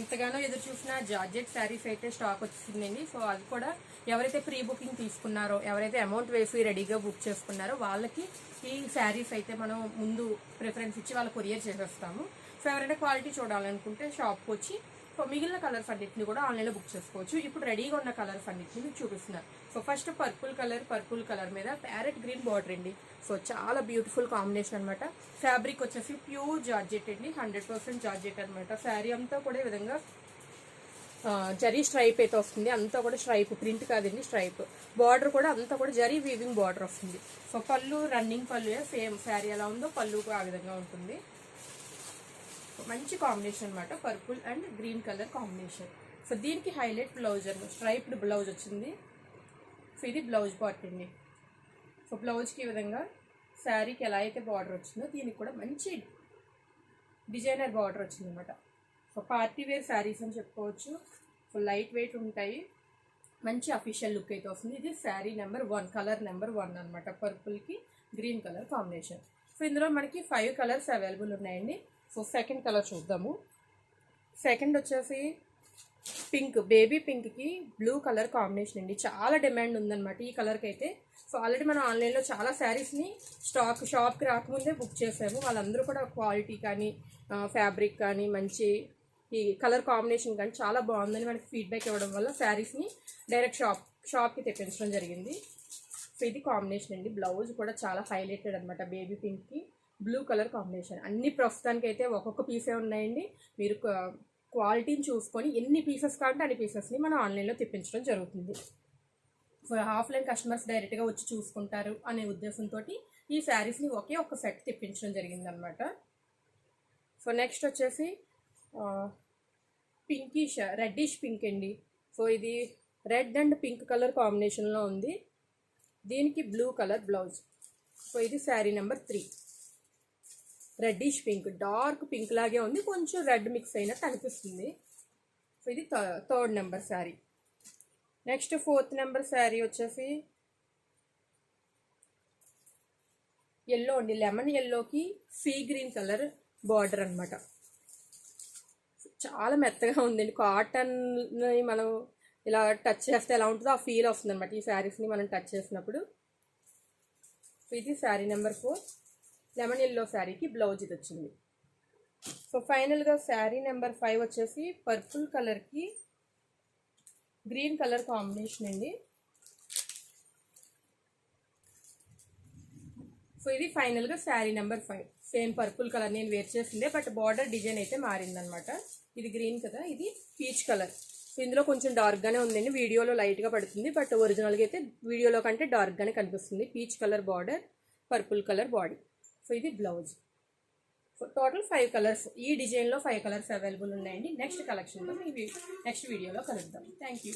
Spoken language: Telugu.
ఎంతగానో ఎదురు చూసిన జార్జెట్ శారీస్ అయితే స్టాక్ వచ్చిందండి. సో అది కూడా ఎవరైతే ప్రీ బుకింగ్ తీసుకున్నారో, ఎవరైతే అమౌంట్ వేసి రెడీగా బుక్ చేసుకున్నారో వాళ్ళకి ఈ శారీస్ అయితే మనం ముందు ప్రిఫరెన్స్ ఇచ్చి వాళ్ళ కొరియర్ చేసేస్తాము. సో ఎవరైనా క్వాలిటీ చూడాలనుకుంటే షాప్కి వచ్చి సో మిగిలిన కలర్స్ అన్నింటిని కూడా ఆన్లైన్లో బుక్ చేసుకోవచ్చు. ఇప్పుడు రెడీగా ఉన్న కలర్స్ అన్నింటిని మీకు చూపిస్తున్నారు. సో ఫస్ట్ పర్పుల్ కలర్ మీద ప్యారెట్ గ్రీన్ బార్డర్ అండి. సో చాలా బ్యూటిఫుల్ కాంబినేషన్ అనమాట. ఫ్యాబ్రిక్ వచ్చేసి ప్యూర్ జార్జెట్ అండి, 100% జార్జెట్ అనమాట. శారీ అంతా కూడా ఈ విధంగా జరీ స్ట్రైప్ అయితే వస్తుంది. అంతా కూడా స్ట్రైప్, ప్రింట్ కాదండి స్ట్రైప్. బార్డర్ కూడా అంతా కూడా జరీ వీవింగ్ బార్డర్ వస్తుంది. సో పళ్ళు రన్నింగ్ పళ్ళు సేమ్ శారీ ఎలా ఉందో పళ్ళు ఆ విధంగా ఉంటుంది. మంచి కాంబినేషన్ అనమాట, purple and green colour combination. So దీనికి హైలైట్ బ్లౌజ్ అనమాట, స్ట్రైప్డ్ బ్లౌజ్ వచ్చింది. సో ఇది బ్లౌజ్ పార్ట్ అండి. సో బ్లౌజ్కి ఈ విధంగా శారీకి ఎలా అయితే బార్డర్ వచ్చిందో దీనికి కూడా మంచి డిజైనర్ బార్డర్ వచ్చింది అనమాట. సో పార్టీ వేర్ శారీస్ అని చెప్పుకోవచ్చు. సో లైట్ వెయిట్ ఉంటాయి, మంచి అఫీషియల్ లుక్ అయితే వస్తుంది. ఇది శారీ నెంబర్ 1, కలర్ నెంబర్ 1 అనమాట, పర్పుల్కి గ్రీన్ కలర్ కాంబినేషన్. సో ఇందులో మనకి 5 కలర్స్ అవైలబుల్ ఉన్నాయండి. సో సెకండ్ కలర్ చూద్దాము. సెకండ్ వచ్చేసి పింక్, బేబీ పింక్కి బ్లూ కలర్ కాంబినేషన్ అండి. చాలా డిమాండ్ ఉందన్నమాట ఈ కలర్కి అయితే. సో ఆల్రెడీ మనం ఆన్లైన్లో చాలా శారీస్ని షాప్కి రాకముందే బుక్ చేసాము. వాళ్ళందరూ కూడా క్వాలిటీ కానీ ఫ్యాబ్రిక్ కానీ మంచి ఈ కలర్ కాంబినేషన్ కానీ చాలా బాగుందని మనకి ఫీడ్బ్యాక్ ఇవ్వడం వల్ల శారీస్ని డైరెక్ట్ షాప్కి తెప్పించడం జరిగింది. సో ఇది కాంబినేషన్ అండి. బ్లౌజ్ కూడా చాలా హైలైటెడ్ అనమాట, బేబీ పింక్కి బ్లూ కలర్ కాంబినేషన్. అన్ని ప్రస్తుతానికి అయితే ఒక్కొక్క పీసే ఉన్నాయండి. మీరు క్వాలిటీని చూసుకొని ఎన్ని పీసెస్ కావాలంటే అన్ని పీసెస్ని మనం ఆన్లైన్లో తెప్పించడం జరుగుతుంది. సో ఆఫ్లైన్ కస్టమర్స్ డైరెక్ట్గా వచ్చి చూసుకుంటారు అనే ఉద్దేశంతో ఈ శారీస్ని ఒకే ఒక్క సెట్ తెప్పించడం జరిగిందనమాట. సో నెక్స్ట్ వచ్చేసి పింకిష్ రెడ్డిష్ పింక్ అండి. సో ఇది రెడ్ అండ్ పింక్ కలర్ కాంబినేషన్లో ఉంది. దీనికి బ్లూ కలర్ బ్లౌజ్. సో ఇది sari number 3, reddish pink, dark pink లాగే ఉంది, కొంచెం రెడ్ మిక్స్ అయినట్టు అనిపిస్తుంది. సో ఇది 3rd number sari. Next 4th number sari వచ్చేసి ఎల్లో అండి, లెమన్ ఎల్లోకి సీ గ్రీన్ కలర్ బార్డర్ అనమాట. చాలా మెత్తగా ఉందండి. కాటన్ని మనం ఇలా టచ్ చేస్తే ఎలా ఉంటుందో ఆ ఫీల్ వస్తుంది అనమాట ఈ శారీస్ని మనం టచ్ చేసినప్పుడు. సో ఇది శారీ నెంబర్ 4, లెమన్ ఎల్లో శారీకి బ్లౌజ్ ఇది వచ్చింది. సో ఫైనల్గా శారీ నెంబర్ 5 వచ్చేసి పర్పుల్ కలర్కి గ్రీన్ కలర్ కాంబినేషన్ అండి. సో ఇది ఫైనల్గా sari number 5, same purple colour నేను వేర్ చేసిందే, బట్ బార్డర్ డిజైన్ అయితే మారిందనమాట. ఇది గ్రీన్ కదా, ఇది పీచ్ కలర్. సో ఇందులో కొంచెం డార్క్గానే ఉందండి, వీడియోలో లైట్గా పడుతుంది, బట్ ఒరిజినల్గా అయితే వీడియోలో కంటే డార్క్గానే కనిపిస్తుంది. Peach colour border, purple colour body. So ఇది బ్లౌజ్. సో టోటల్ 5 కలర్స్, ఈ డిజైన్లో 5 కలర్స్ అవైలబుల్ ఉన్నాయండి. నెక్స్ట్ కలెక్షన్లో నెక్స్ట్ వీడియోలో కలుద్దాం. Thank you.